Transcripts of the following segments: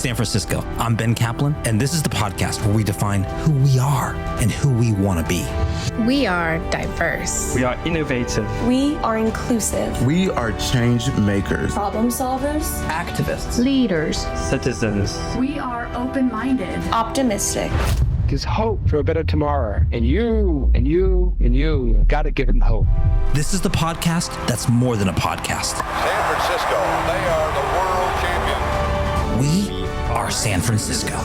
San Francisco. I'm Ben Kaplan, and this is the podcast where we define who we are and who we want to be. We are diverse. We are innovative. We are inclusive. We are change makers. Problem solvers. Activists. Leaders. Citizens. We are open-minded. Optimistic. There's hope for a better tomorrow. And you gotta give them hope. This is the podcast that's more than a podcast. San Francisco, they are the world champion. We are San Francisco.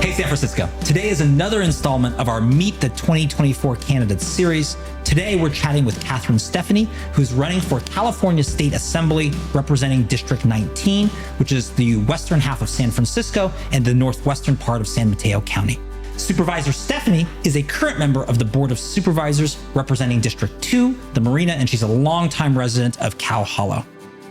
Hey, San Francisco. Today is another installment of our Meet the 2024 Candidates series. Today, we're chatting with Catherine Stefani, who's running for California State Assembly representing District 19, which is the western half of San Francisco and the northwestern part of San Mateo County. Supervisor Stefani is a current member of the Board of Supervisors representing District 2, the Marina, and she's a longtime resident of Cow Hollow.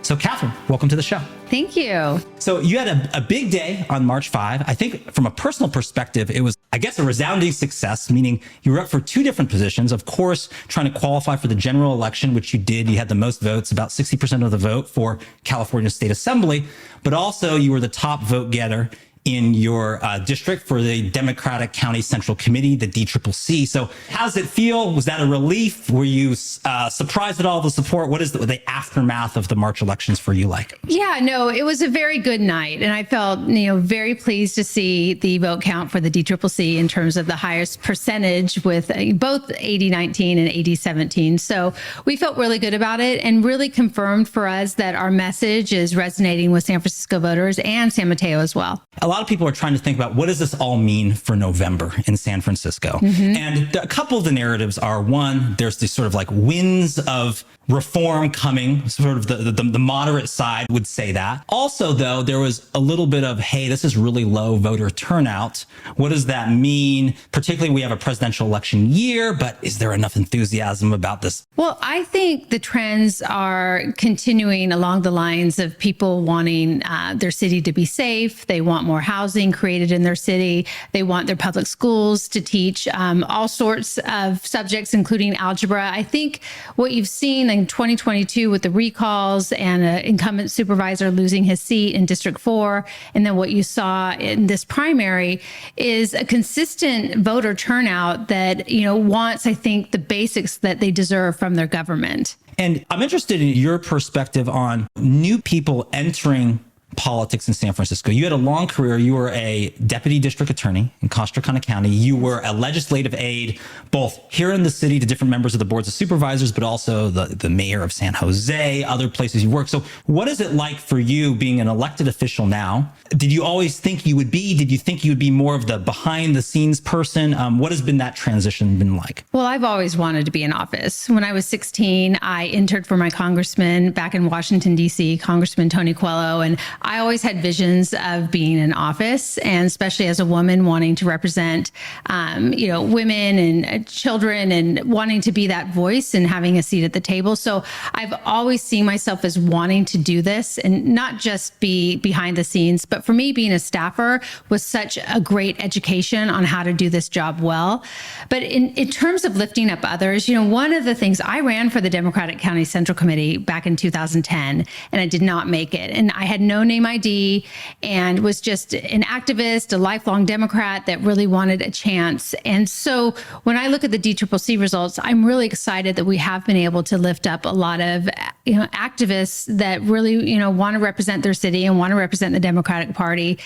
So Catherine, welcome to the show. Thank you. So you had a big day on March 5. I think from a personal perspective, it was, I guess, a resounding success, meaning you were up for two different positions. Of course, trying to qualify for the general election, which you did. You had the most votes, about 60% of the vote for California State Assembly, but also you were the top vote getter in your district for the Democratic County Central Committee, the DCCC. So how does it feel? Was that a relief? Were you surprised at all the support? What is the aftermath of the March elections for you like? Yeah, no, it was a very good night. And I felt, very pleased to see the vote count for the DCCC in terms of the highest percentage with both 80-19 and 80-17. So we felt really good about it and really confirmed for us that our message is resonating with San Francisco voters and San Mateo as well. A lot of people are trying to think about what does this all mean for November in San Francisco? Mm-hmm. And a couple of the narratives are, one, there's these sort of like winds of reform coming, sort of the moderate side would say that. Also, though, there was a little bit of, hey, this is really low voter turnout. What does that mean? Particularly, we have a presidential election year, but is there enough enthusiasm about this? Well, I think the trends are continuing along the lines of people wanting their city to be safe. They want more housing created in their city. They want their public schools to teach all sorts of subjects, including algebra. I think what you've seen in 2022 with the recalls and an incumbent supervisor losing his seat in District 4, and then what you saw in this primary is a consistent voter turnout that, wants, I think, the basics that they deserve from their government. And I'm interested in your perspective on new people entering politics in San Francisco. You had a long career. You were a deputy district attorney in Costa County. You were a legislative aide, both here in the city to different members of the boards of supervisors, but also the mayor of San Jose, other places you work. So what is it like for you being an elected official now? Did you always think you would be? Did you think you would be more of the behind the scenes person? What has been that transition been like? Well, I've always wanted to be in office. When I was 16, I entered for my congressman back in Washington, D.C., Congressman Tony Coelho, and I always had visions of being in office, and especially as a woman wanting to represent, women and children and wanting to be that voice and having a seat at the table. So I've always seen myself as wanting to do this and not just be behind the scenes, but for me, being a staffer was such a great education on how to do this job well. But in terms of lifting up others, one of the things I ran for the Democratic County Central Committee back in 2010, and I did not make it. And I had no name ID and was just an activist, a lifelong Democrat that really wanted a chance. And so when I look at the DCCC results, I'm really excited that we have been able to lift up a lot of activists that really want to represent their city and want to represent the Democratic Party.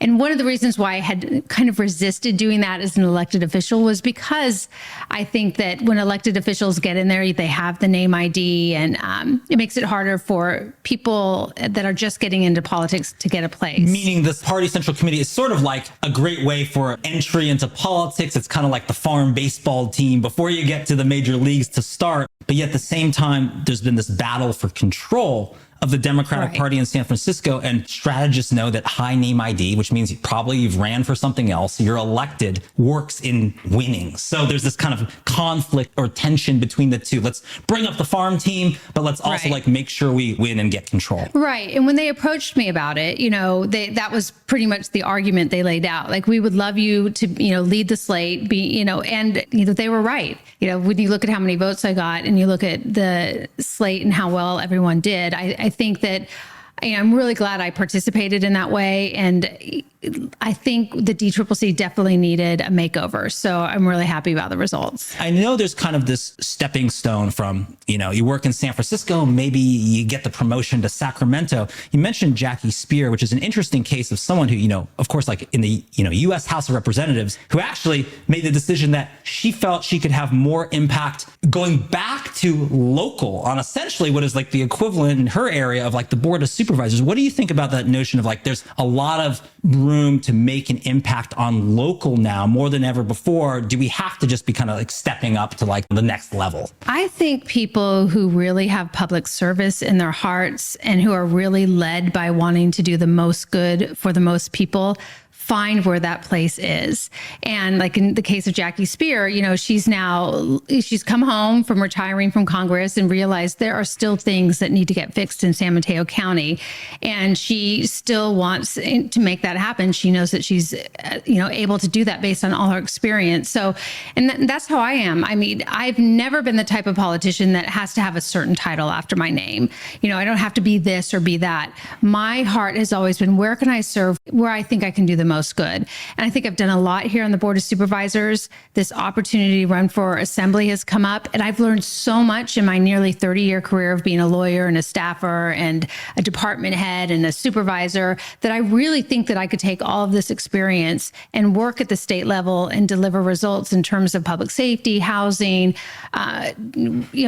And one of the reasons why I had kind of resisted doing that as an elected official was because I think that when elected officials get in there, they have the name ID, and it makes it harder for people that are just getting into politics to get a place. Meaning this party central committee is sort of like a great way for entry into politics. It's kind of like the farm baseball team before you get to the major leagues to start. But yet at the same time, there's been this battle for control of the Democratic Right. Party in San Francisco, and strategists know that high name ID, which means probably you've ran for something else, you're elected, works in winning. So there's this kind of conflict or tension between the two. Let's bring up the farm team, but let's also Right. like make sure we win and get control. Right. And when they approached me about it, that was pretty much the argument they laid out. Like, we would love you to, lead the slate, and they were right. When you look at how many votes I got and you look at the slate and how well everyone did, I think that I'm really glad I participated in that way. And I think the DCCC definitely needed a makeover. So I'm really happy about the results. I know there's kind of this stepping stone from, you work in San Francisco, maybe you get the promotion to Sacramento. You mentioned Jackie Spear, which is an interesting case of someone who, of course, like in the, U.S. House of Representatives, who actually made the decision that she felt she could have more impact going back to local on essentially what is like the equivalent in her area of like the Board of Supervisors. What do you think about that notion of like, there's a lot of room to make an impact on local now more than ever before? Do we have to just be kind of like stepping up to like the next level? I think people who really have public service in their hearts and who are really led by wanting to do the most good for the most people find where that place is. And like in the case of Jackie Spear, she's come home from retiring from Congress and realized there are still things that need to get fixed in San Mateo County. And she still wants to make that happen. She knows that she's, able to do that based on all her experience. So, and that's how I am. I mean, I've never been the type of politician that has to have a certain title after my name. I don't have to be this or be that. My heart has always been, where can I serve, where I think I can do the most good. And I think I've done a lot here on the Board of Supervisors. This opportunity to run for assembly has come up, and I've learned so much in my nearly 30-year career of being a lawyer and a staffer and a department head and a supervisor, that I really think that I could take all of this experience and work at the state level and deliver results in terms of public safety, housing,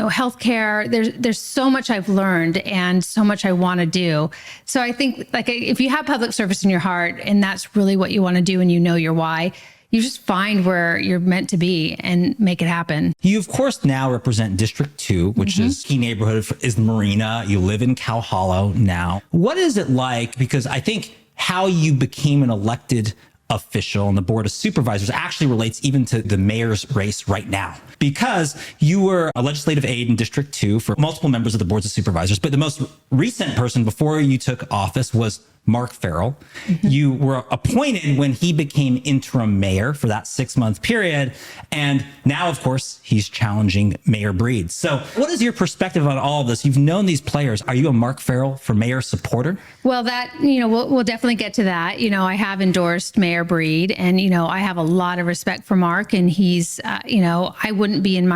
healthcare. There's so much I've learned and so much I want to do. So I think like if you have public service in your heart and that's really what you want to do and your why, you just find where you're meant to be and make it happen. You, of course, now represent District 2, which is key neighborhood is the Marina. You live in Cow Hollow now. What is it like? Because I think how you became an elected official on the Board of Supervisors actually relates even to the mayor's race right now, because you were a legislative aide in District 2 for multiple members of the Boards of Supervisors. But the most recent person before you took office was Mark Farrell. You were appointed when he became interim mayor for that 6-month period. And now, of course, he's challenging Mayor Breed. So what is your perspective on all of this? You've known these players. Are you a Mark Farrell for mayor supporter? Well, that, we'll definitely get to that. I have endorsed Mayor Breed and, I have a lot of respect for Mark, and he's, I wouldn't be in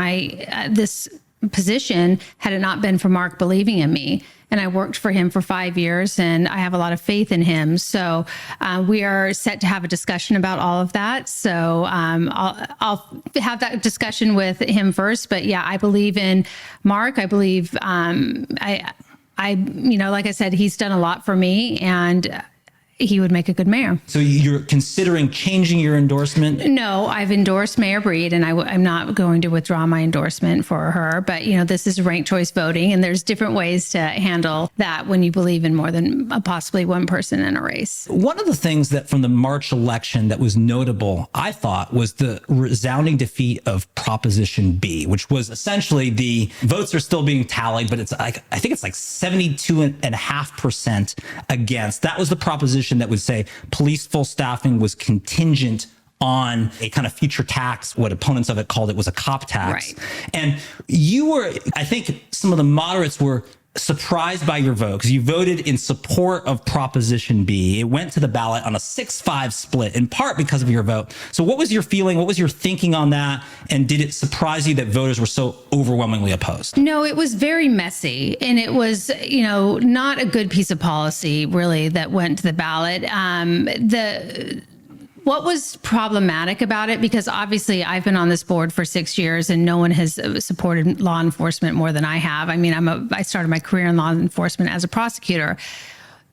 this position had it not been for Mark believing in me. And I worked for him for 5 years, and I have a lot of faith in him. So we are set to have a discussion about all of that. So I'll have that discussion with him first. But yeah, I believe in Mark. I believe like I said, he's done a lot for me, and he would make a good mayor. So you're considering changing your endorsement? No, I've endorsed Mayor Breed, and I'm not going to withdraw my endorsement for her. But, this is ranked choice voting, and there's different ways to handle that when you believe in more than possibly one person in a race. One of the things that from the March election that was notable, I thought, was the resounding defeat of Proposition B, which was essentially the votes are still being tallied, but it's like, I think it's like 72.5% against. That was the proposition that would say police full staffing was contingent on a kind of future tax, what opponents of it called it was a cop tax. Right. And you were, I think some of the moderates were surprised by your vote because you voted in support of Proposition B. It went to the ballot on a 6-5 split, in part because of your vote. So what was your feeling? What was your thinking on that? And did it surprise you that voters were so overwhelmingly opposed? No, it was very messy. And it was, not a good piece of policy, really, that went to the ballot. What was problematic about it, because obviously I've been on this board for 6 years and no one has supported law enforcement more than I have. I mean, I started my career in law enforcement as a prosecutor.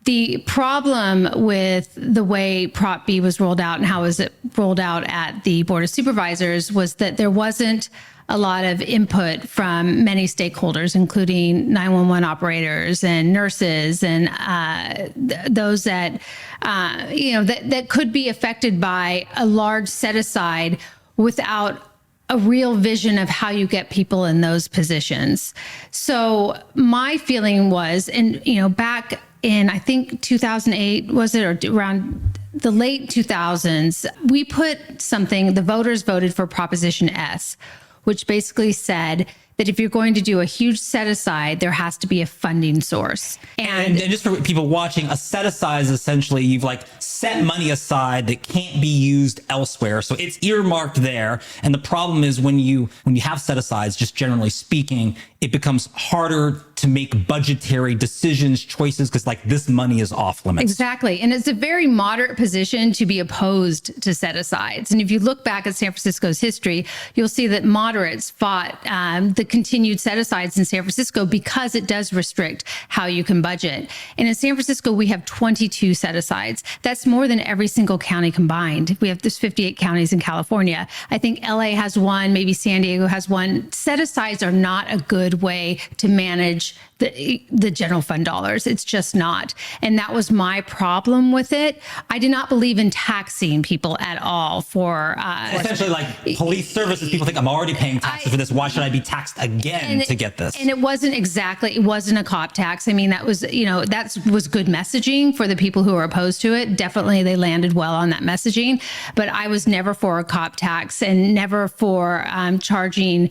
The problem with the way Prop B was rolled out and how was it rolled out at the Board of Supervisors was that there wasn't a lot of input from many stakeholders, including 911 operators and nurses and those that, that could be affected by a large set aside without a real vision of how you get people in those positions. So my feeling was, and back in, I think 2008, was it, or around the late 2000s, we put something, the voters voted for Proposition S, which basically said that if you're going to do a huge set aside, there has to be a funding source. And just for people watching, a set aside is essentially you've like set money aside that can't be used elsewhere. So it's earmarked there. And the problem is when you have set asides, just generally speaking, it becomes harder to make budgetary decisions, choices, because like this money is off limits. Exactly. And it's a very moderate position to be opposed to set asides. And if you look back at San Francisco's history, you'll see that moderates fought the continued set asides in San Francisco because it does restrict how you can budget. And in San Francisco, we have 22 set asides. That's more than every single county combined. We have this 58 counties in California. I think LA has one, maybe San Diego has one. Set asides are not a good way to manage the general fund dollars. It's just not. And that was my problem with it. I did not believe in taxing people at all for essentially like police services. People think I'm already paying taxes for this. Why should I be taxed again to get this? And it wasn't a cop tax. I mean, that was, that was good messaging for the people who were opposed to it. Definitely they landed well on that messaging, but I was never for a cop tax and never for charging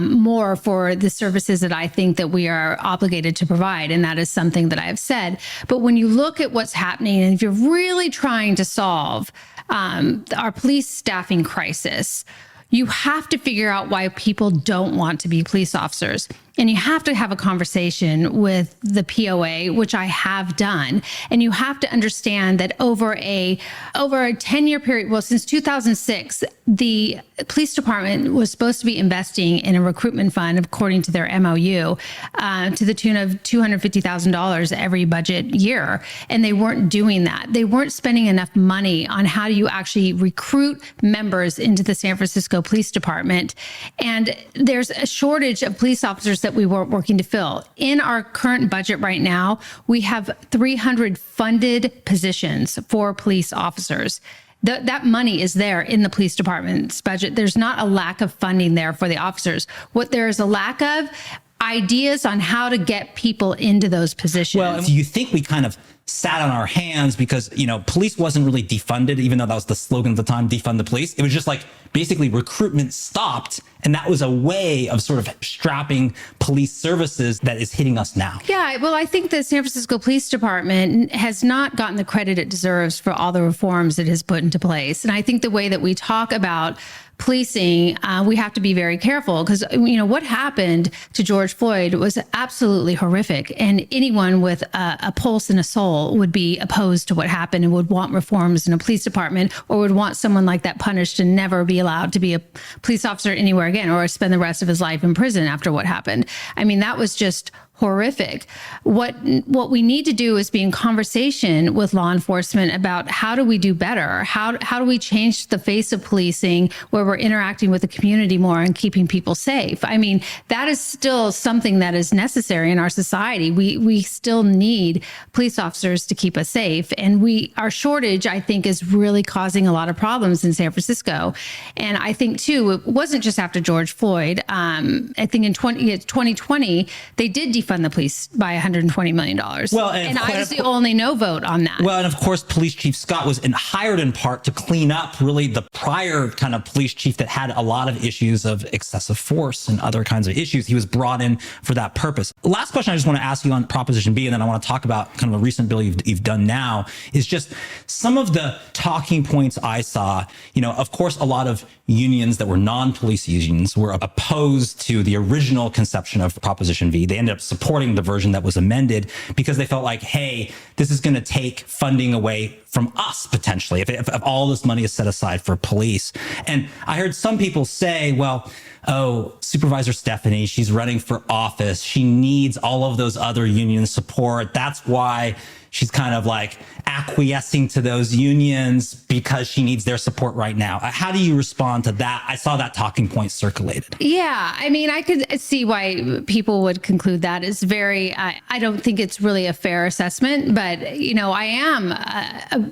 more for the services that I think that we are obligated to provide. And that is something that I have said. But when you look at what's happening, and if you're really trying to solve our police staffing crisis, you have to figure out why people don't want to be police officers. And you have to have a conversation with the POA, which I have done. And you have to understand that over a 10-year period, well, since 2006, the police department was supposed to be investing in a recruitment fund, according to their MOU, to the tune of $250,000 every budget year. And they weren't doing that. They weren't spending enough money on how do you actually recruit members into the San Francisco Police Department. And there's a shortage of police officers that we weren't working to fill. In our current budget right now, we have 300 funded positions for police officers. That money is there in the police department's budget. There's not a lack of funding there for the officers. What there is a lack of ideas on how to get people into those positions. Well, do you think we kind of sat on our hands because, police wasn't really defunded, even though that was the slogan at the time, defund the police? It was just like basically recruitment stopped. And that was a way of sort of strapping police services that is hitting us now. Yeah, well, I think the San Francisco Police Department has not gotten the credit it deserves for all the reforms it has put into place. And I think the way that we talk about policing, we have to be very careful because, what happened to George Floyd was absolutely horrific. And anyone with a pulse and a soul would be opposed to what happened and would want reforms in a police department or would want someone like that punished and never be allowed to be a police officer anywhere again or spend the rest of his life in prison after what happened. I mean, that was just horrific. What we need to do is be in conversation with law enforcement about how do we do better? How do we change the face of policing where we're interacting with the community more and keeping people safe? I mean, that is still something that is necessary in our society. We still need police officers to keep us safe. And our shortage, I think, is really causing a lot of problems in San Francisco. And I think, too, it wasn't just after George Floyd. I think in 2020, they did defund the police by $120 million. Well, and I was the only no vote on that. Well, and of course, Police Chief Scott was hired in part to clean up really the prior kind of police chief that had a lot of issues of excessive force and other kinds of issues. He was brought in for that purpose. Last question I just want to ask you on Proposition B, and then I want to talk about kind of a recent bill you've done now, is just some of the talking points I saw. Of course, a lot of unions that were non-police unions were opposed to the original conception of Proposition V. They ended up supporting the version that was amended because they felt like, hey, this is going to take funding away from us potentially if all this money is set aside for police. And I heard some people say, well, oh, Supervisor Stefani, she's running for office. She needs all of those other union support. That's why she's kind of like acquiescing to those unions because she needs their support right now. How do you respond to that? I saw that talking point circulated. Yeah, I mean, I could see why people would conclude that is very, I don't think it's really a fair assessment, but, I am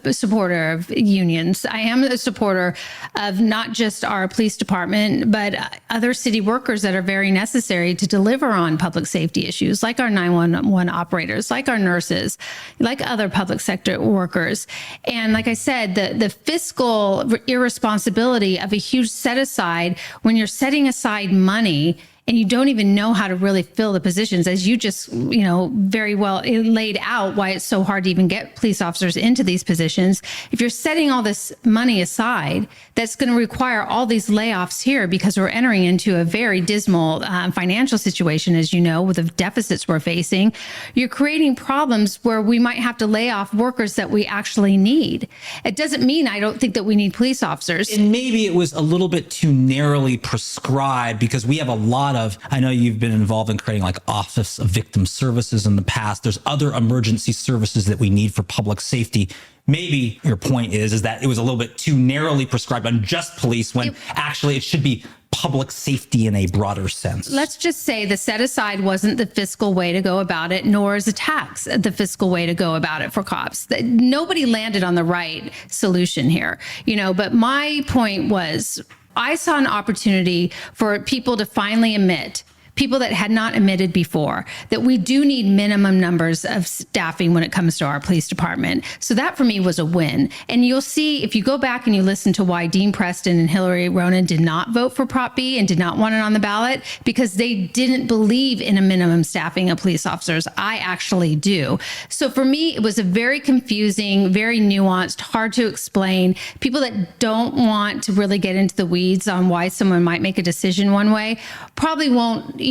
a supporter of unions. I am a supporter of not just our police department, but other city workers that are very necessary to deliver on public safety issues, like our 911 operators, like our nurses, like other public sector workers. And like I said, the fiscal irresponsibility of a huge set aside when you're setting aside money and you don't even know how to really fill the positions, as you just, very well laid out why it's so hard to even get police officers into these positions. If you're setting all this money aside, that's going to require all these layoffs here because we're entering into a very dismal financial situation, as you know, with the deficits we're facing. You're creating problems where we might have to lay off workers that we actually need. It doesn't mean I don't think that we need police officers. And maybe it was a little bit too narrowly prescribed because we have a lot of, I know you've been involved in creating like Office of Victim Services in the past. There's other emergency services that we need for public safety. Maybe your point is that it was a little bit too narrowly prescribed on just police when actually it should be public safety in a broader sense. Let's just say the set aside wasn't the fiscal way to go about it, nor is a tax the fiscal way to go about it for cops. Nobody landed on the right solution here, but my point was I saw an opportunity for people to finally admit, people that had not admitted before, that we do need minimum numbers of staffing when it comes to our police department. So that for me was a win. And you'll see if you go back and you listen to why Dean Preston and Hillary Ronan did not vote for Prop B and did not want it on the ballot, because they didn't believe in a minimum staffing of police officers. I actually do. So for me, it was a very confusing, very nuanced, hard to explain. People that don't want to really get into the weeds on why someone might make a decision one way probably won't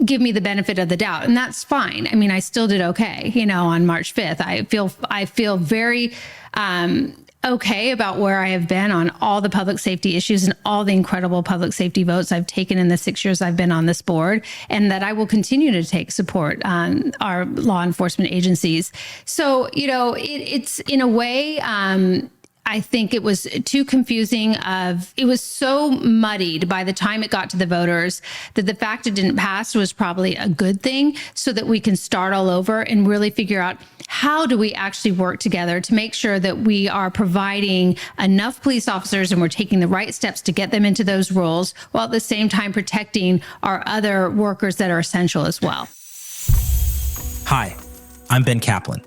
give me the benefit of the doubt. And that's fine. I mean, I still did okay, on March 5th. I feel very okay about where I have been on all the public safety issues and all the incredible public safety votes I've taken in the 6 years I've been on this board, and that I will continue to take support on our law enforcement agencies. So, it's in a way, I think it was too confusing. It was so muddied by the time it got to the voters that the fact it didn't pass was probably a good thing, so that we can start all over and really figure out how do we actually work together to make sure that we are providing enough police officers and we're taking the right steps to get them into those roles, while at the same time protecting our other workers that are essential as well. Hi, I'm Ben Kaplan,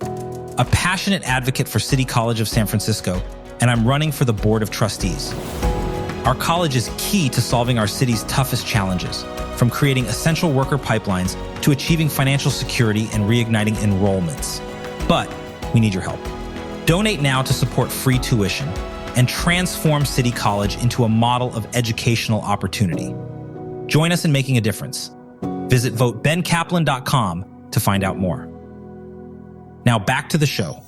a passionate advocate for City College of San Francisco, and I'm running for the Board of Trustees. Our college is key to solving our city's toughest challenges, from creating essential worker pipelines to achieving financial security and reigniting enrollments. But we need your help. Donate now to support free tuition and transform City College into a model of educational opportunity. Join us in making a difference. Visit votebenkaplan.com to find out more. Now back to the show.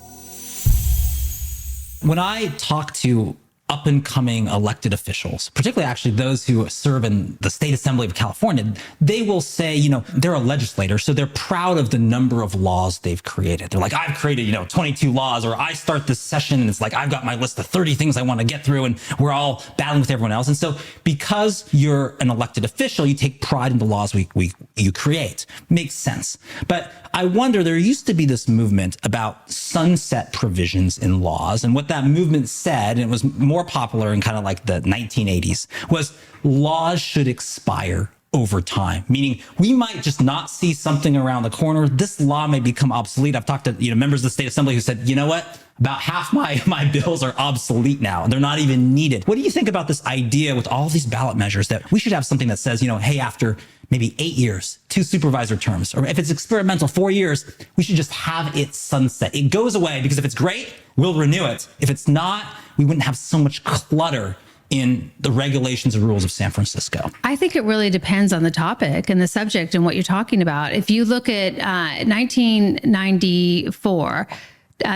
When I talk to up and coming elected officials, particularly actually those who serve in the State Assembly of California, they will say, they're a legislator, so they're proud of the number of laws they've created. They're like, I've created, 22 laws, or I start this session and it's like, I've got my list of 30 things I want to get through, and we're all battling with everyone else. And so because you're an elected official, you take pride in the laws you create. Makes sense. But I wonder, there used to be this movement about sunset provisions in laws, and what that movement said, and it was more popular in kind of like the 1980s, was laws should expire over time, meaning we might just not see something around the corner. This law may become obsolete. I've talked to members of the State Assembly who said, you know what? About half my bills are obsolete now. They're not even needed. What do you think about this idea with all these ballot measures that we should have something that says, hey, after maybe 8 years, 2 supervisor terms, or if it's experimental, 4 years, we should just have it sunset. It goes away because if it's great, we'll renew it. If it's not, we wouldn't have so much clutter in the regulations and rules of San Francisco? I think it really depends on the topic and the subject and what you're talking about. If you look at 1994,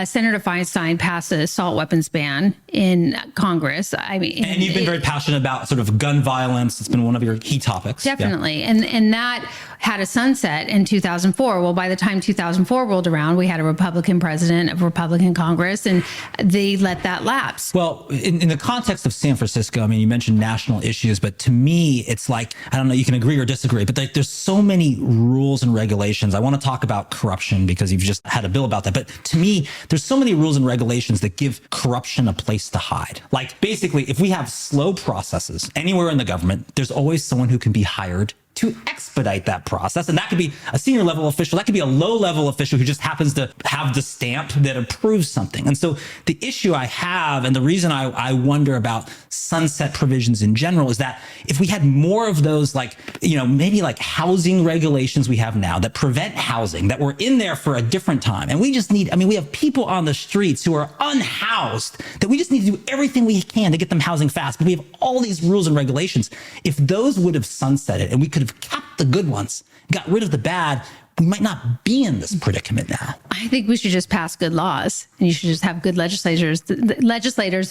Senator Feinstein passed an assault weapons ban in Congress. I mean, and you've been very passionate about sort of gun violence. It's been one of your key topics. Definitely. Yeah. And that had a sunset in 2004. Well, by the time 2004 rolled around, we had a Republican president, a Republican Congress, and they let that lapse. Well, in the context of San Francisco, I mean, you mentioned national issues, but to me, it's like, I don't know, you can agree or disagree, but there's so many rules and regulations. I want to talk about corruption because you've just had a bill about that. But to me, there's so many rules and regulations that give corruption a place to hide. Like basically, if we have slow processes anywhere in the government, there's always someone who can be hired to expedite that process. And that could be a senior level official. That could be a low level official who just happens to have the stamp that approves something. And so the issue I have, and the reason I wonder about sunset provisions in general, is that if we had more of those, like, you know, maybe like housing regulations we have now that prevent housing, that were in there for a different time. And we just need, I mean, we have people on the streets who are unhoused that we just need to do everything we can to get them housing fast. But we have all these rules and regulations. If those would have sunsetted and we could have kept the good ones, got rid of the bad, we might not be in this predicament now. I think we should just pass good laws, and you should just have good legislators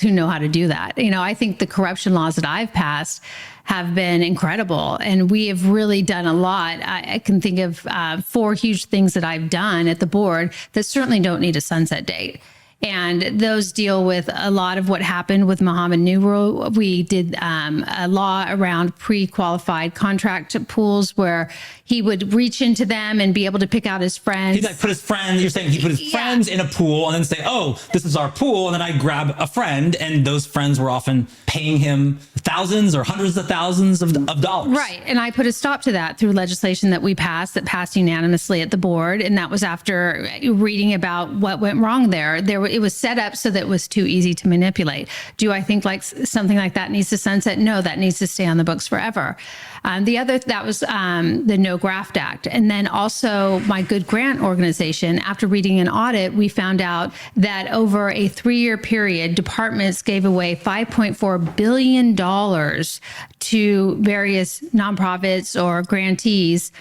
who know how to do that. You know, I think the corruption laws that I've passed have been incredible, and we have really done a lot. I can think of 4 huge things that I've done at the board that certainly don't need a sunset date. And those deal with a lot of what happened with Mohammed Nurul. We did a law around pre-qualified contract pools where he would reach into them and be able to pick out his friends. He'd like put his friends, you're saying he put his friends in a pool and then say, oh, this is our pool. And then I grab a friend, and those friends were often paying him thousands or hundreds of thousands of dollars. Right. And I put a stop to that through legislation that we passed, that passed unanimously at the board. And that was after reading about what went wrong there. It was set up so that it was too easy to manipulate. Do I think like something like that needs to sunset? No, that needs to stay on the books forever. The other, that was the No Graft Act. And then also my Good Grant organization, after reading an audit, we found out that over a 3-year period, departments gave away $5.4 billion to various nonprofits or grantees,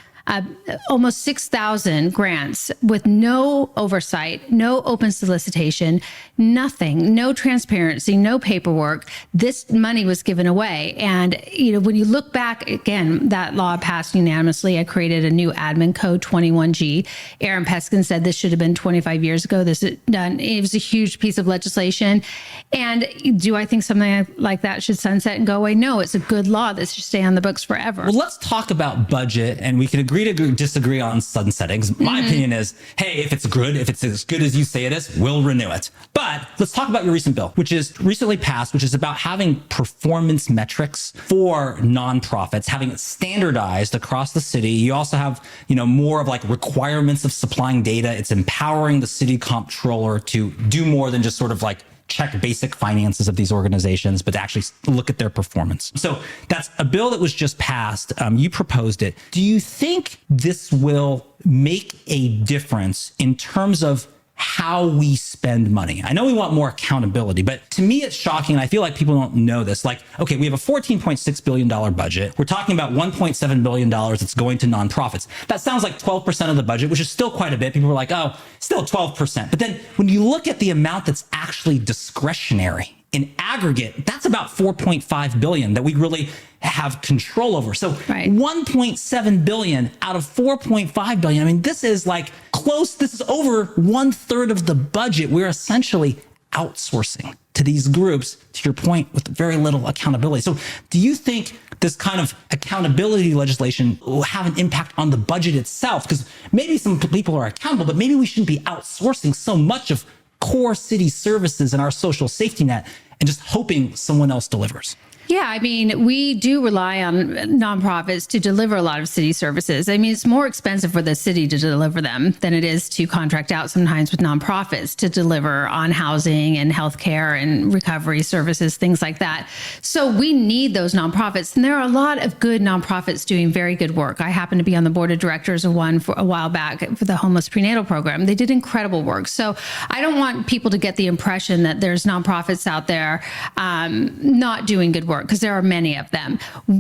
almost 6,000 grants with no oversight, no open solicitation, nothing, no transparency, no paperwork. This money was given away. And, you know, when you look back, again, that law passed unanimously. I created a new admin code, 21G. Aaron Peskin said this should have been 25 years ago. This is done. It was a huge piece of legislation. And do I think something like that should sunset and go away? No, it's a good law that should stay on the books forever. Well, let's talk about budget, and we can agree to disagree on sunsetting. My opinion is, hey, if it's good, if it's as good as you say it is, we'll renew it. But let's talk about your recent bill, which is recently passed, which is about having performance metrics for nonprofits, having it standardized across the city. You also have, you know, more of like requirements of supplying data. It's empowering the city comptroller to do more than just sort of like check basic finances of these organizations, but to actually look at their performance. So that's a bill that was just passed. You proposed it. Do you think this will make a difference in terms of how we spend money? I know we want more accountability, but to me, it's shocking. And I feel like people don't know this. Like, okay, we have a $14.6 billion budget. We're talking about $1.7 billion that's going to nonprofits. That sounds like 12% of the budget, which is still quite a bit. People are like, oh, still 12%. But then when you look at the amount that's actually discretionary, in aggregate, that's about 4.5 billion that we really have control over. So 1.7 billion out of 4.5 billion. I mean, this is like close. This is over 1/3 of the budget. We're essentially outsourcing to these groups, to your point, with very little accountability. So do you think this kind of accountability legislation will have an impact on the budget itself? Because maybe some people are accountable, but maybe we shouldn't be outsourcing so much of core city services and our social safety net and just hoping someone else delivers. Yeah, I mean, we do rely on nonprofits to deliver a lot of city services. I mean, it's more expensive for the city to deliver them than it is to contract out sometimes with nonprofits to deliver on housing and healthcare and recovery services, things like that. So we need those nonprofits. And there are a lot of good nonprofits doing very good work. I happen to be on the board of directors of one for a while back for the homeless prenatal program. They did incredible work. So I don't want people to get the impression that there's nonprofits out there not doing good work. work, because there are many of them.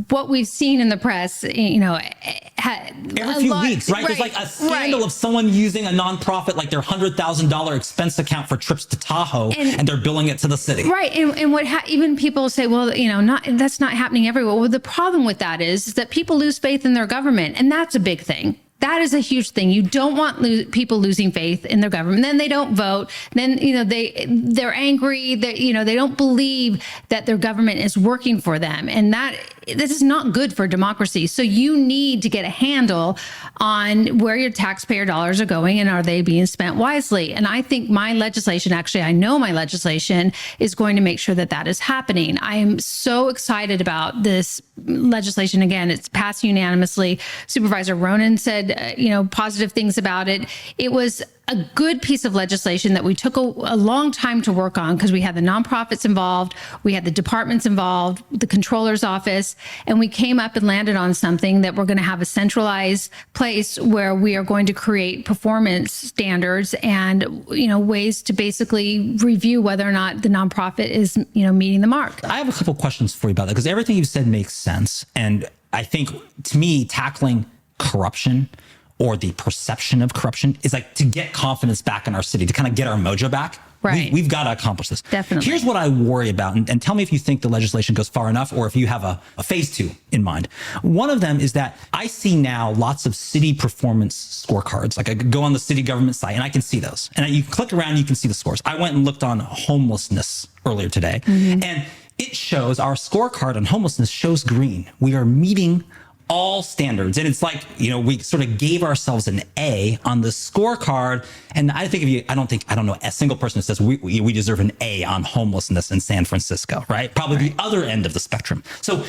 What we've seen in the press, every few weeks, right? There's like a scandal of someone using a nonprofit, like their $100,000 expense account for trips to Tahoe, and they're billing it to the city. Right. And what even people say, well, that's not happening everywhere. Well, the problem with that is that people lose faith in their government. And that's a big thing. That is a huge thing. You don't want people losing faith in their government. Then they don't vote. Then, they're angry. They don't believe that their government is working for them. And this is not good for democracy. So you need to get a handle on where your taxpayer dollars are going and are they being spent wisely. And I think I know my legislation is going to make sure that that is happening. I am so excited about this legislation. Again, it's passed unanimously. Supervisor Ronan said, positive things about it. It was a good piece of legislation that we took a long time to work on, because we had the nonprofits involved, we had the departments involved, the controller's office, and we came up and landed on something that we're going to have a centralized place where we are going to create performance standards and, ways to basically review whether or not the nonprofit is, meeting the mark. I have a couple questions for you about that, because everything you've said makes sense. And I think, to me, tackling corruption or the perception of corruption is like to get confidence back in our city, to kind of get our mojo back. Right. We've got to accomplish this. Definitely. Here's what I worry about, and tell me if you think the legislation goes far enough or if you have a phase 2 in mind. One of them is that I see now lots of city performance scorecards. Like I could go on the city government site and I can see those. And you click around, you can see the scores. I went and looked on homelessness earlier today, and it shows our scorecard on homelessness shows green. We are meeting all standards. And it's like, we sort of gave ourselves an A on the scorecard. And I don't know a single person who says we deserve an A on homelessness in San Francisco, right? Probably the other end of the spectrum. So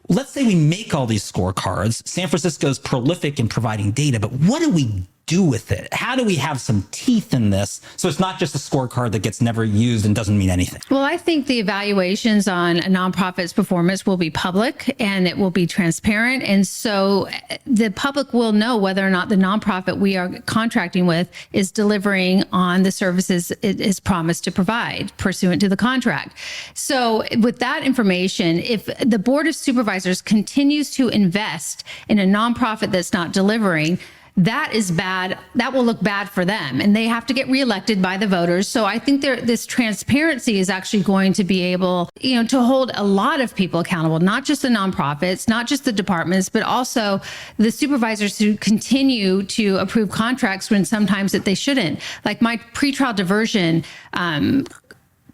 let's say we make all these scorecards. San Francisco is prolific in providing data, but what do we do with it? How do we have some teeth in this so it's not just a scorecard that gets never used and doesn't mean anything? Well, I think the evaluations on a nonprofit's performance will be public and it will be transparent. And so the public will know whether or not the nonprofit we are contracting with is delivering on the services it is promised to provide pursuant to the contract. So with that information, if the Board of Supervisors continues to invest in a nonprofit that's not delivering, that is bad. That will look bad for them, and they have to get reelected by the voters. So I think this transparency is actually going to be able, to hold a lot of people accountable, not just the nonprofits, not just the departments, but also the supervisors who continue to approve contracts when sometimes that they shouldn't. Like my pretrial diversion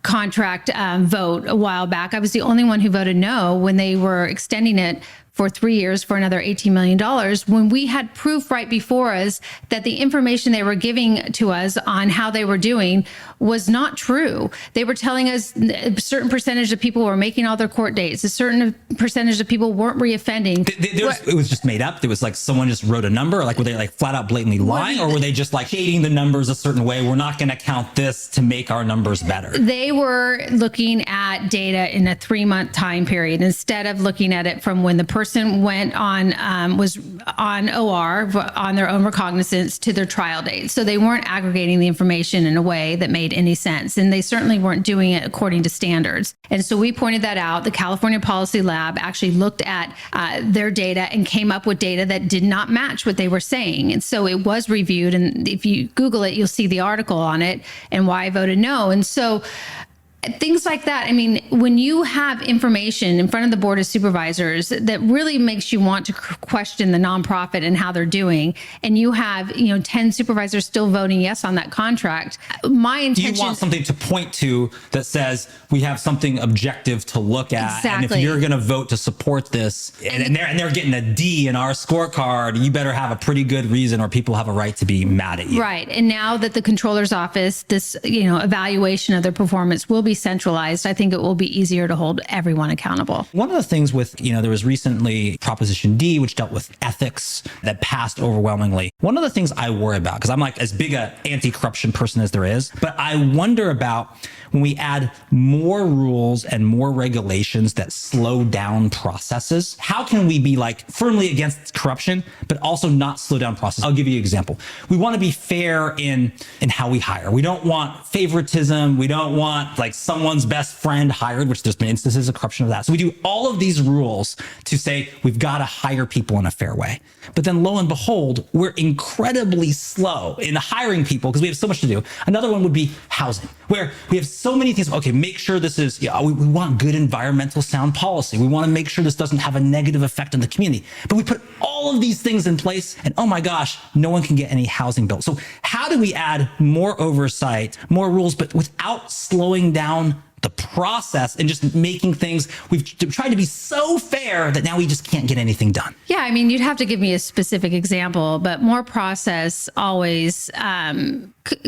contract vote a while back, I was the only one who voted no when they were extending it for 3 years for another $18 million, when we had proof right before us that the information they were giving to us on how they were doing was not true. They were telling us a certain percentage of people were making all their court dates, a certain percentage of people weren't reoffending. It was just made up. There was like someone just wrote a number, or like were they like flat out blatantly lying, or were they just like shading the numbers a certain way? We're not going to count this to make our numbers better. They were looking at data in a 3-month time period instead of looking at it from when the person went on, was on OR on their own recognizance to their trial date. So they weren't aggregating the information in a way that made any sense. And they certainly weren't doing it according to standards. And so we pointed that out. The California Policy Lab actually looked at their data and came up with data that did not match what they were saying. And so it was reviewed. And if you Google it, you'll see the article on it and why I voted no. And so things like that. I mean, when you have information in front of the Board of Supervisors that really makes you want to question the nonprofit and how they're doing, and you have, 10 supervisors still voting yes on that contract, my intention... You want something to point to that says we have something objective to look at. Exactly. And if you're going to vote to support this and they're getting a D in our scorecard, you better have a pretty good reason or people have a right to be mad at you. Right. And now that the controller's office, this, evaluation of their performance will be centralized, I think it will be easier to hold everyone accountable. One of the things with, there was recently Proposition D, which dealt with ethics, that passed overwhelmingly. One of the things I worry about, because I'm like as big a anti-corruption person as there is, but I wonder about when we add more rules and more regulations that slow down processes, how can we be like firmly against corruption, but also not slow down process? I'll give you an example. We want to be fair in how we hire. We don't want favoritism. We don't want like someone's best friend hired, which there's been instances of corruption of that. So we do all of these rules to say we've got to hire people in a fair way. But then lo and behold, we're incredibly slow in hiring people because we have so much to do. Another one would be housing, where we have so many things. Okay, make sure this is, we want good environmental sound policy. We want to make sure this doesn't have a negative effect on the community. But we put all of these things in place and oh my gosh, no one can get any housing built. So how do we add more oversight, more rules, but without slowing down the process and just making things, we've tried to be so fair that now we just can't get anything done. Yeah, I mean, you'd have to give me a specific example, but more process always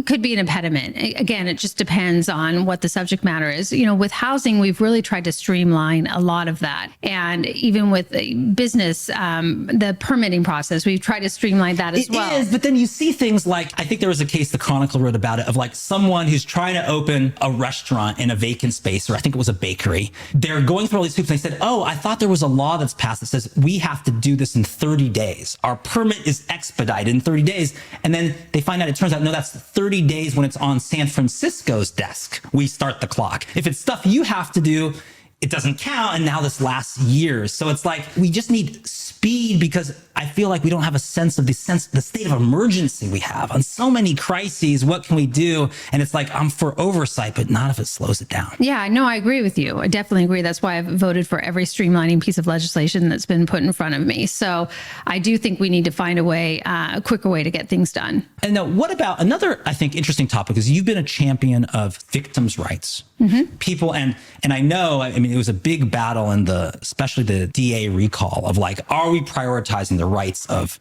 could be an impediment. Again, it just depends on what the subject matter is. With housing, we've really tried to streamline a lot of that. And even with business, the permitting process, we've tried to streamline that as well. It is, but then you see things like, I think there was a case the Chronicle wrote about it, of like someone who's trying to open a restaurant in a vacant space, or I think it was a bakery. They're going through all these hoops and they said, oh, I thought there was a law that's passed that says we have to do this in 30 days. Our permit is expedited in 30 days. And then they find out, it turns out, no, that's 30 days when it's on San Francisco's desk. We start the clock. If it's stuff you have to do, it doesn't count. And now this lasts years. So it's like, we just need speed, because I feel like we don't have a sense of the state of emergency we have on so many crises. What can we do? And it's like, I'm for oversight, but not if it slows it down. Yeah, no, I agree with you. I definitely agree. That's why I've voted for every streamlining piece of legislation that's been put in front of me. So I do think we need to find a way, a quicker way to get things done. And now, what about another, I think, interesting topic is you've been a champion of victims' rights. Mm-hmm. People, and I know, I mean, it was a big battle in especially the DA recall of like, are we prioritizing the rights of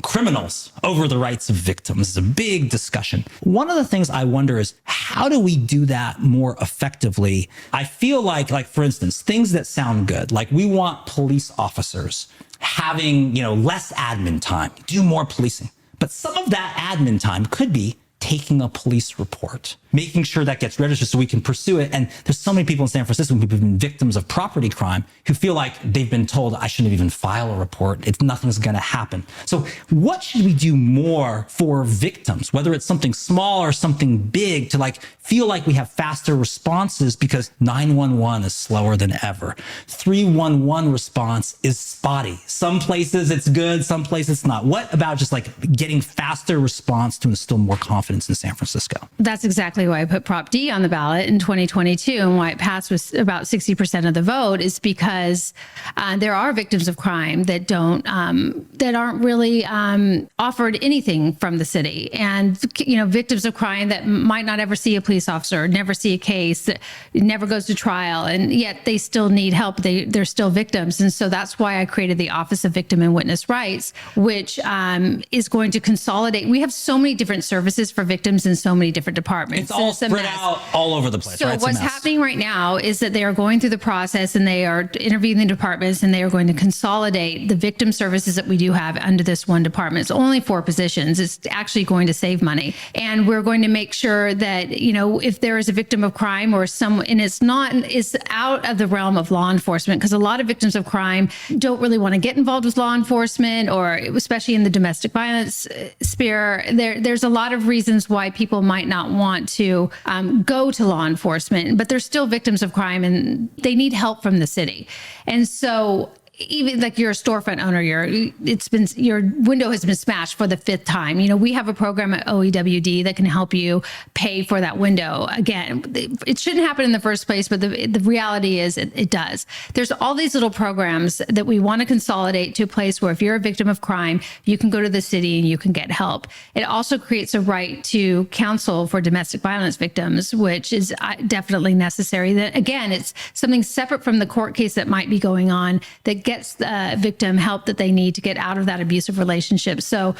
criminals over the rights of victims? It's a big discussion. One of the things I wonder is, how do we do that more effectively? I feel like for instance, things that sound good, like we want police officers having, less admin time, do more policing. But some of that admin time could be taking a police report, making sure that gets registered so we can pursue it. And there's so many people in San Francisco who've been victims of property crime who feel like they've been told, I shouldn't even file a report. Nothing's going to happen. So what should we do more for victims, whether it's something small or something big, to feel like we have faster responses, because 911 is slower than ever. 311 response is spotty. Some places it's good, some places it's not. What about just getting faster response to instill more confidence in San Francisco? That's exactly why I put Prop D on the ballot in 2022, and why it passed with about 60% of the vote, is because there are victims of crime that aren't really offered anything from the city, and victims of crime that might not ever see a police officer, never see a case, that never goes to trial, and yet they still need help. They're still victims, and so that's why I created the Office of Victim and Witness Rights, which is going to consolidate. We have so many different services for victims in so many different departments. It's all spread out all over the place. So right? What's happening right now is that they are going through the process and they are interviewing the departments, and they are going to consolidate the victim services that we do have under this one department. It's only 4 positions. It's actually going to save money. And we're going to make sure that, if there is a victim of crime or someone, and it's out of the realm of law enforcement, because a lot of victims of crime don't really want to get involved with law enforcement, or especially in the domestic violence sphere. There's a lot of reasons why people might not want to go to law enforcement, but they're still victims of crime and they need help from the city. And so even you're a storefront owner, your window has been smashed for the 5th time. We have a program at OEWD that can help you pay for that window. Again, it shouldn't happen in the first place, but the reality is it does. There's all these little programs that we want to consolidate to a place where if you're a victim of crime, you can go to the city and you can get help. It also creates a right to counsel for domestic violence victims, which is definitely necessary. That again, it's something separate from the court case that might be going on, that gets the victim help that they need to get out of that abusive relationship. So,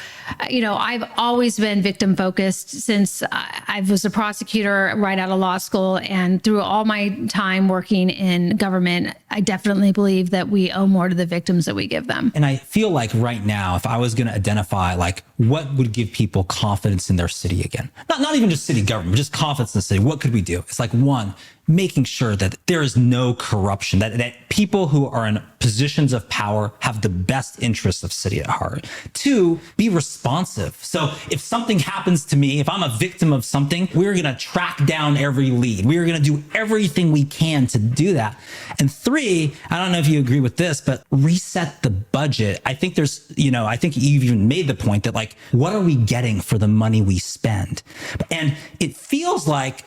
I've always been victim focused since I was a prosecutor right out of law school, and through all my time working in government, I definitely believe that we owe more to the victims that we give them. And I feel like right now, if I was going to identify like what would give people confidence in their city again, not even just city government, but just confidence in the city, what could we do? It's like, one, making sure that there is no corruption, that people who are in positions of power have the best interests of city at heart. Two, be responsive. So if something happens to me, if I'm a victim of something, we're going to track down every lead. We're going to do everything we can to do that. And three, I don't know if you agree with this, but reset the budget. I think I think you've even made the point that like, what are we getting for the money we spend? And it feels like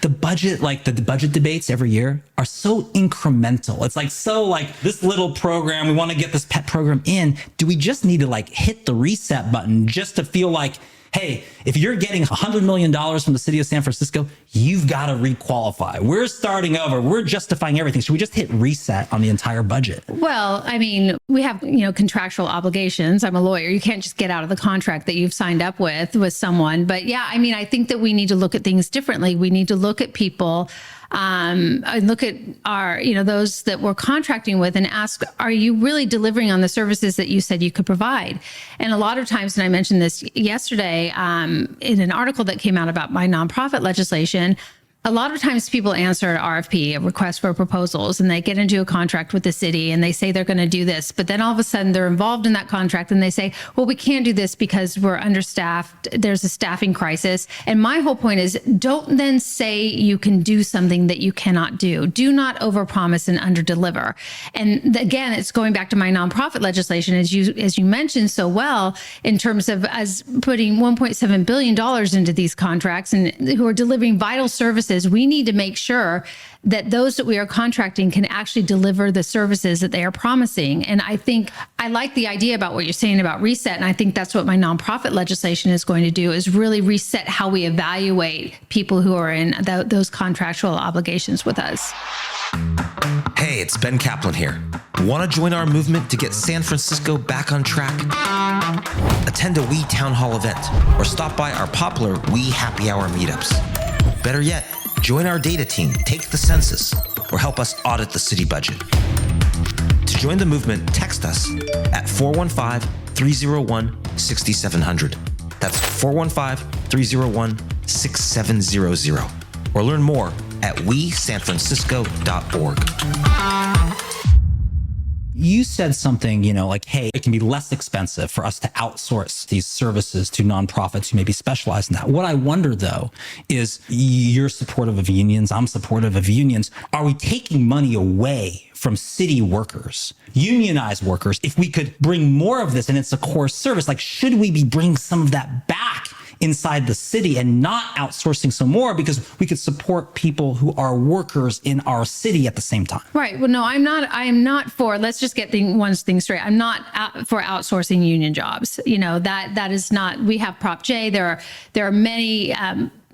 the budget, like the budget debates every year are so incremental. It's like, so like this little program, we want to get this pet program in. Do we just need to like hit the reset button just to feel like, hey, if you're getting $100 million from the city of San Francisco, you've got to requalify. We're starting over. We're justifying everything. Should we just hit reset on the entire budget? Well, I mean, we have, contractual obligations. I'm a lawyer. You can't just get out of the contract that you've signed up with someone. But yeah, I mean, I think that we need to look at things differently. We need to look at people and look at our, those that we're contracting with and ask, are you really delivering on the services that you said you could provide? And a lot of times, and I mentioned this yesterday in an article that came out about my nonprofit legislation, a lot of times people answer an RFP, a request for proposals, and they get into a contract with the city and they say they're going to do this. But then all of a sudden they're involved in that contract and they say, well, we can't do this because we're understaffed. There's a staffing crisis. And my whole point is, don't then say you can do something that you cannot do. Do not overpromise and underdeliver. And again, it's going back to my nonprofit legislation, as you mentioned so well, in terms of us putting $1.7 billion into these contracts and who are delivering vital services. We need to make sure that those that we are contracting can actually deliver the services that they are promising. And I think I like the idea about what you're saying about reset. And I think that's what my nonprofit legislation is going to do, is really reset how we evaluate people who are in those contractual obligations with us. Hey, it's Ben Kaplan here. Want to join our movement to get San Francisco back on track? Attend a We Town Hall event or stop by our popular We Happy Hour meetups. Better yet, join our data team, take the census, or help us audit the city budget. To join the movement, text us at 415-301-6700. That's 415-301-6700. Or learn more at wesanfrancisco.org. You said something, like, hey, it can be less expensive for us to outsource these services to nonprofits who maybe specialize in that. What I wonder, though, is you're supportive of unions. I'm supportive of unions. Are we taking money away from city workers, unionized workers? If we could bring more of this and it's a core service, like, should we be bringing some of that back inside the city and not outsourcing some more, because we could support people who are workers in our city at the same time? Right. Well, no, I am not for, let's just get one thing straight. I'm not for outsourcing union jobs. That is not, we have Prop J. There are many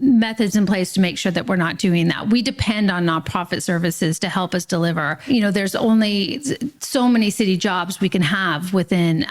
methods in place to make sure that we're not doing that. We depend on nonprofit services to help us deliver. There's only so many city jobs we can have within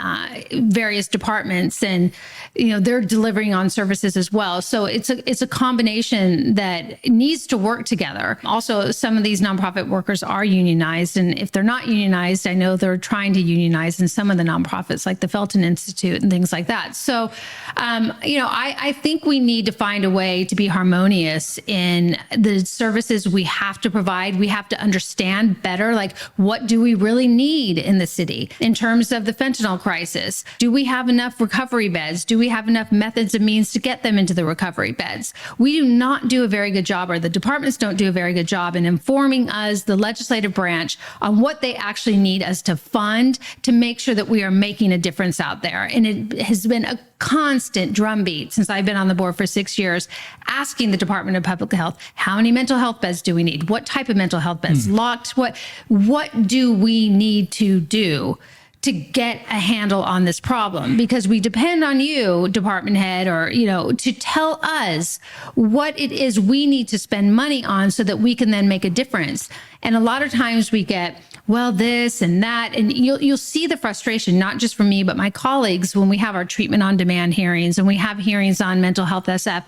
various departments, and they're delivering on services as well. So it's a combination that needs to work together. Also, some of these nonprofit workers are unionized, and if they're not unionized, I know they're trying to unionize in some of the nonprofits like the Felton Institute and things like that. So, I think we need to find a way to be harmonious in the services we have to provide. We have to understand better, like, what do we really need in the city in terms of the fentanyl crisis? Do we have enough recovery beds? Do we have enough methods and means to get them into the recovery beds? We do not do a very good job, or the departments don't do a very good job in informing us, the legislative branch, on what they actually need us to fund to make sure that we are making a difference out there. And it has been a constant drumbeat since I've been on the board for 6 years, asking the Department of Public Health, how many mental health beds do we need? What type of mental health beds? Locked? What do we need to do to get a handle on this problem? Because we depend on you, department head, or, to tell us what it is we need to spend money on so that we can then make a difference. And a lot of times we get, well, this and that. And you'll see the frustration, not just from me, but my colleagues when we have our treatment on demand hearings and we have hearings on mental health SF.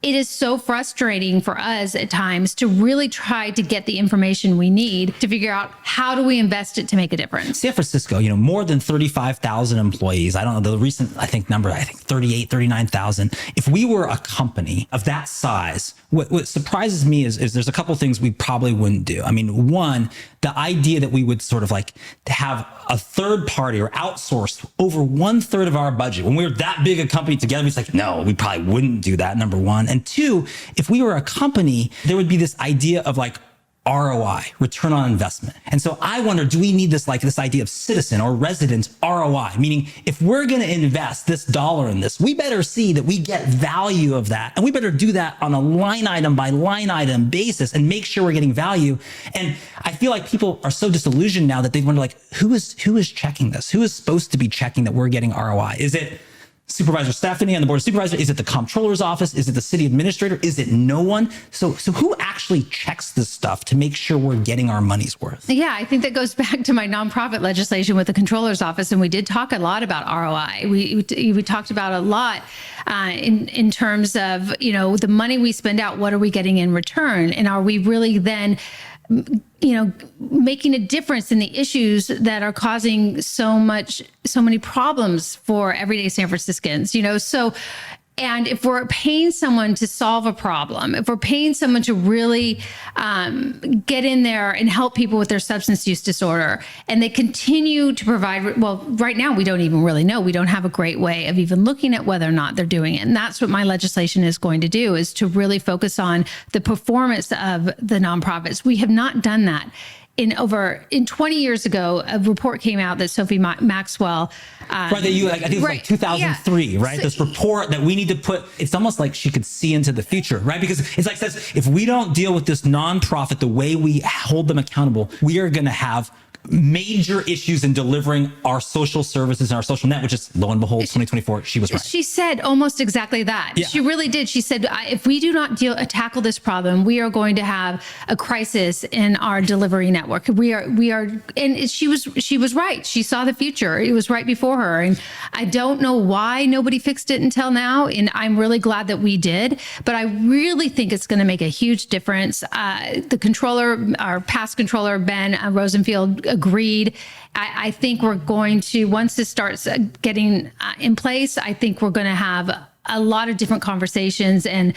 It is so frustrating for us at times to really try to get the information we need to figure out how do we invest it to make a difference. San Francisco, more than 35,000 employees. I don't know the recent, number, 38, 39,000. If we were a company of that size, what surprises me is there's a couple of things we probably wouldn't do. I mean, one, the idea that we would sort of to have a third party or outsource over 1/3 of our budget. When we were that big a company together, it's no, we probably wouldn't do that, number one. And two, if we were a company, there would be this idea of ROI, return on investment. And so I wonder, do we need this idea of citizen or resident ROI? Meaning, if we're going to invest this dollar in this, we better see that we get value of that. And we better do that on a line item by line item basis and make sure we're getting value. And I feel like people are so disillusioned now that they wonder, who is checking this? Who is supposed to be checking that we're getting ROI? Is it Supervisor Stefani on the Board of Supervisors? Is it the comptroller's office? Is it the city administrator? Is it no one? So who actually checks this stuff to make sure we're getting our money's worth? Yeah, I think that goes back to my nonprofit legislation with the comptroller's office. And we did talk a lot about ROI. We talked about a lot in terms of, the money we spend out, what are we getting in return? And are we really then making a difference in the issues that are causing so many problems for everyday San Franciscans, and if we're paying someone to solve a problem, if we're paying someone to really get in there and help people with their substance use disorder, and they continue to provide, well, right now we don't even really know. We don't have a great way of even looking at whether or not they're doing it. And that's what my legislation is going to do, is to really focus on the performance of the nonprofits. We have not done that. In 20 years ago, a report came out that Sophie Maxwell, I think it was 2003, right? So, this report that we need to put, it's almost like she could see into the future, right? Because it's says, if we don't deal with this nonprofit the way we hold them accountable, we are going to have major issues in delivering our social services and our social net, which is, lo and behold, 2024, she was right. She said almost exactly that. Yeah. She really did. She said, if we do not tackle this problem, we are going to have a crisis in our delivery network. We are, and she was right. She saw the future. It was right before her. And I don't know why nobody fixed it until now. And I'm really glad that we did, but I really think it's going to make a huge difference. The controller, our past controller, Ben Rosenfield, agreed. I think we're going to, once this starts getting in place, I think we're going to have a lot of different conversations, and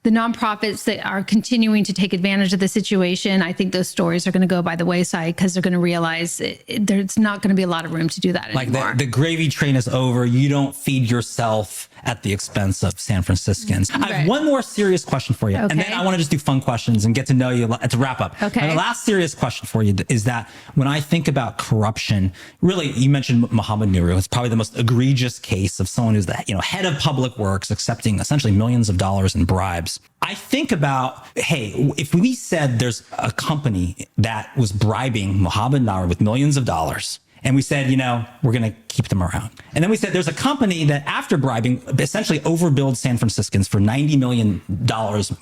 the nonprofits that are continuing to take advantage of the situation, I think those stories are going to go by the wayside because they're going to realize there's not going to be a lot of room to do that anymore. The gravy train is over. You don't feed yourself at the expense of San Franciscans. Right. I have one more serious question for you. Okay. And then I want to just do fun questions and get to know you to wrap up. Okay. And the last serious question for you is that when I think about corruption, really, you mentioned Mohammed Nuru. It's probably the most egregious case of someone who's the head of public works accepting essentially millions of dollars in bribes. I think about, hey, if we said there's a company that was bribing Mohammed Nuru with millions of dollars, and we said, we're going to keep them around. And then we said there's a company that after bribing essentially overbilled San Franciscans for $90 million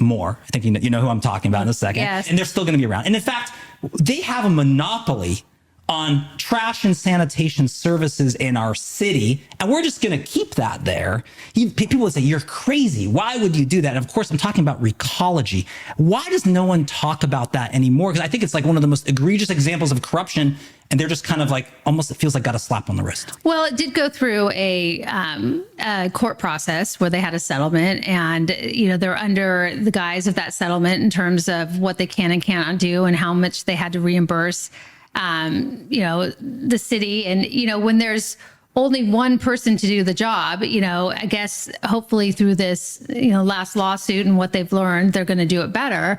more. I think you know who I'm talking about in a second. Yes. And they're still going to be around. And in fact, they have a monopoly on trash and sanitation services in our city, and we're just going to keep that there. People would say, you're crazy. Why would you do that? And of course, I'm talking about recology. Why does no one talk about that anymore? Because I think it's one of the most egregious examples of corruption, and they're just kind of almost, it feels like got a slap on the wrist. Well, it did go through a court process where they had a settlement, and they're under the guise of that settlement in terms of what they can and cannot do and how much they had to reimburse the city. And, when there's only one person to do the job, I guess hopefully through this, last lawsuit and what they've learned, they're going to do it better.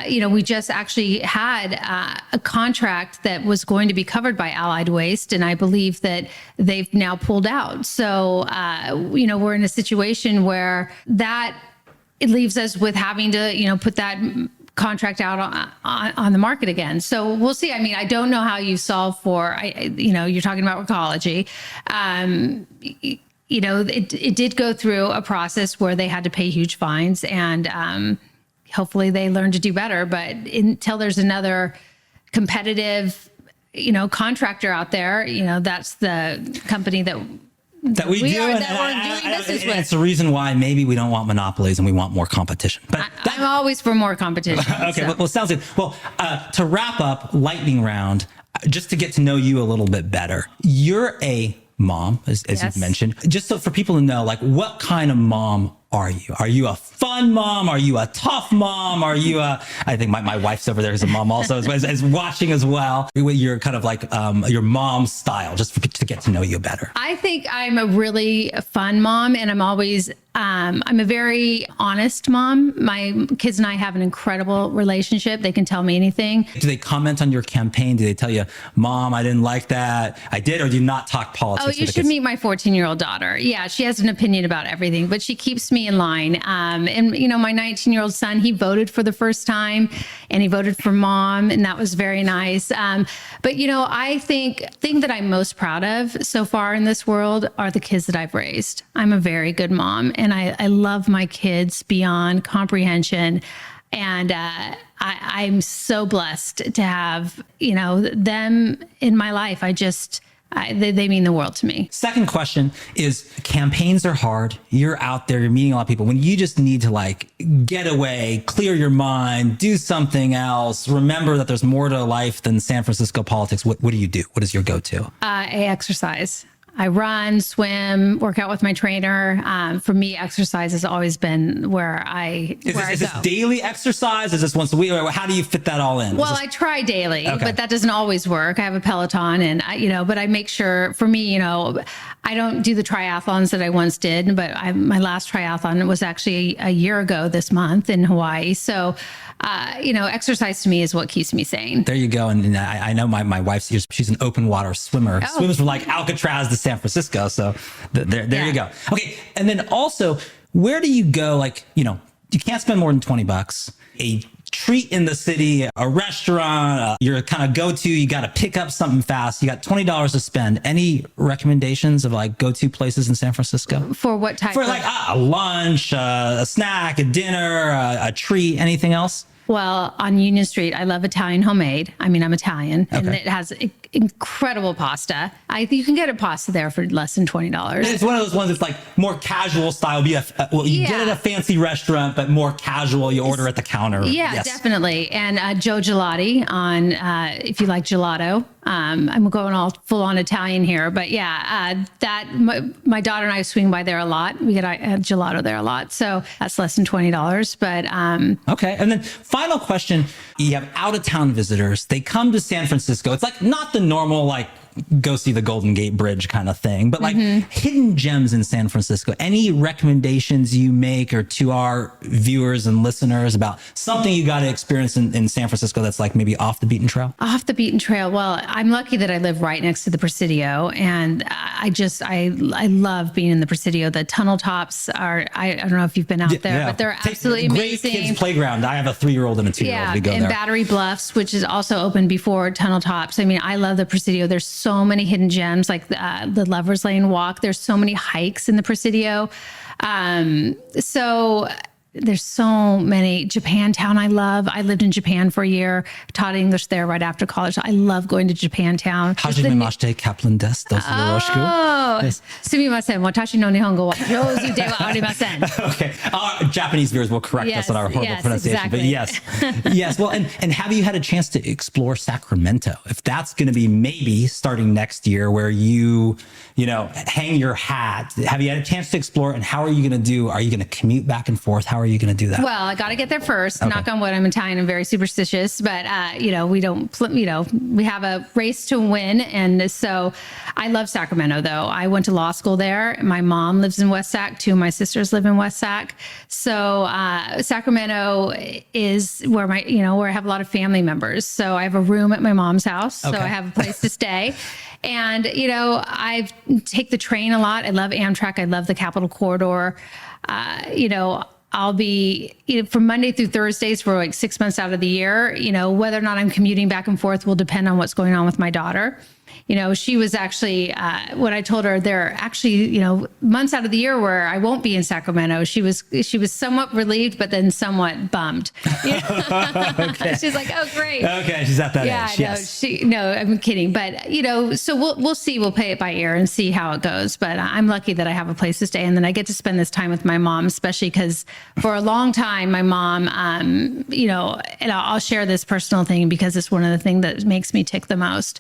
We just actually had a contract that was going to be covered by Allied Waste, and I believe that they've now pulled out. So, we're in a situation where it leaves us with having to, put that contract out on the market again. So we'll see. I mean, I don't know how you solve for, you're talking about recology. It did go through a process where they had to pay huge fines, and hopefully they learn to do better. But until there's another competitive contractor out there, that's the company that we do, are, and that we're doing business with. it's the reason why maybe we don't want monopolies and we want more competition. But I'm always for more competition. Okay, well, sounds good. Well, to wrap up, lightning round, just to get to know you a little bit better. You're a mom, as Yes. you've mentioned. Just so for people to know, like, what kind of mom are you? Are you a fun mom? Are you a tough mom? Are you I think my wife's over there who's a mom also is watching as well. You're kind of like your mom's style, just to get to know you better. I think I'm a really fun mom, and I'm always, I'm a very honest mom. My kids and I have an incredible relationship. They can tell me anything. Do they comment on your campaign? Do they tell you, Mom, I didn't like that, I did, or do you not talk politics? Oh, you should meet my 14-year-old daughter. Yeah, she has an opinion about everything, but she keeps me in line. And my 19-year-old son, he voted for the first time, and he voted for Mom, and that was very nice. But I think that I'm most proud of so far in this world are the kids that I've raised. I'm a very good mom, and I love my kids beyond comprehension. And I'm so blessed to have, them in my life. They mean the world to me. Second question is, campaigns are hard. You're out there, you're meeting a lot of people. When you just need to get away, clear your mind, do something else, remember that there's more to life than San Francisco politics. What do you do? What is your go-to? I exercise. I run, swim, work out with my trainer. For me, exercise has always been where I Is go. this daily exercise? Is this once a week? Or how do you fit that all in? Well, I try daily, but that doesn't always work. I have a Peloton, and but I make sure, for me, I don't do the triathlons that I once did, but my last triathlon was actually a year ago this month in Hawaii. So, exercise to me is what keeps me sane. There you go. And I know my wife's, she's an open water swimmer, swims from Alcatraz to San Francisco. So there you go. Okay. And then also, where do you go? You can't spend more than $20. A treat in the city, a restaurant, your kind of go-to, you got to pick up something fast. You got $20 to spend. Any recommendations of go-to places in San Francisco? For what type? For a lunch, a snack, a dinner, a treat, anything else? Well, on Union Street, I love Italian homemade. I mean, I'm Italian, and it has incredible pasta. You can get a pasta there for less than $20. It's one of those ones that's more casual style. You get at a fancy restaurant, but more casual. You order at the counter. Yeah, yes. Definitely. And Joe Gelati on, if you like gelato. I'm going all full on Italian here, but my daughter and I swing by there a lot. We get gelato there a lot. So that's less than $20, but, okay. And then final question, you have out of town visitors. They come to San Francisco. It's not the normal, go see the Golden Gate Bridge kind of thing, but hidden gems in San Francisco. Any recommendations you make or to our viewers and listeners about something you got to experience in San Francisco that's maybe off the beaten trail? Off the beaten trail. Well, I'm lucky that I live right next to the Presidio, and I love being in the Presidio. The tunnel tops are, I don't know if you've been out there, but they're absolutely amazing. Great kids playground. I have a 3-year-old and a 2-year-old. We go and there. Battery Bluffs, which is also open before tunnel tops. I mean, I love the Presidio. There's so many hidden gems, like the Lover's Lane Walk. There's so many hikes in the Presidio. So there's so many. Japantown I love. I lived in Japan for a year, taught English there right after college. I love going to Japantown. Hajimemashite, Kaplan desu. Oh, sumimasen. Watashi no nihongo wa jouzu de wa arimasen. Okay. Our Japanese viewers will correct us on our horrible pronunciation. Exactly. But yes. Well, and have you had a chance to explore Sacramento? If that's going to be maybe starting next year where you hang your hat, have you had a chance to explore, and how are you going to do? Are you going to commute back and forth? How are you going to do that? Well, I got to get there first. Okay. Knock on wood. I'm Italian and very superstitious, but we have a race to win. And so I love Sacramento though. I went to law school there. My mom lives in West Sac. 2 of my sisters live in West Sac. So Sacramento is where where I have a lot of family members. So I have a room at my mom's house. Okay. So I have a place to stay. And, I take the train a lot. I love Amtrak. I love the Capitol Corridor. I'll be from Monday through Thursdays for 6 months out of the year. Whether or not I'm commuting back and forth will depend on what's going on with my daughter. She was actually, when I told her there are actually, months out of the year where I won't be in Sacramento, she was somewhat relieved, but then somewhat bummed. Okay. She's like, oh, great. Okay, she's at that age. Yes. No, I'm kidding. But, so we'll see. We'll play it by ear and see how it goes. But I'm lucky that I have a place to stay. And then I get to spend this time with my mom, especially because for a long time, my mom, and I'll share this personal thing because it's one of the things that makes me tick the most,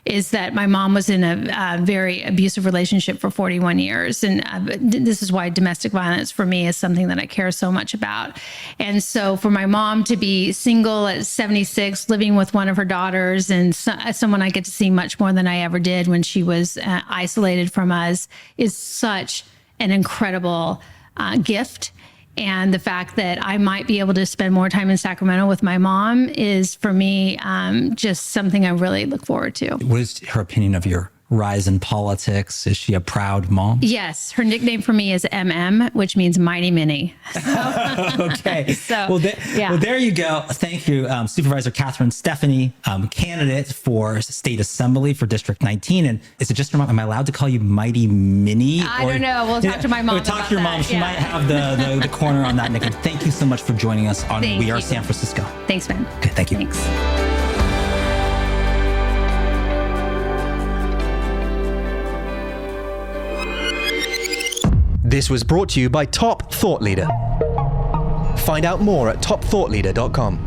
is that my mom was in a very abusive relationship for 41 years. And this is why domestic violence for me is something that I care so much about. And so for my mom to be single at 76, living with one of her daughters, and someone I get to see much more than I ever did when she was isolated from us, is such an incredible gift. And the fact that I might be able to spend more time in Sacramento with my mom is, for me, just something I really look forward to. What is her opinion of your rise in politics? Is she a proud mom? Yes. Her nickname for me is MM, which means Mighty Minnie. Okay. Well, there you go. Thank you, Supervisor Catherine Stefani, candidate for State Assembly for District 19. And is it just your mom? Am I allowed to call you Mighty Minnie? I don't know. We'll talk to my mom. We'll talk to your mom. She might have the corner on that nickname. Thank you so much for joining us on We Are San Francisco. Thanks, Ben. Okay, thank you. Thanks. This was brought to you by Top Thought Leader. Find out more at topthoughtleader.com.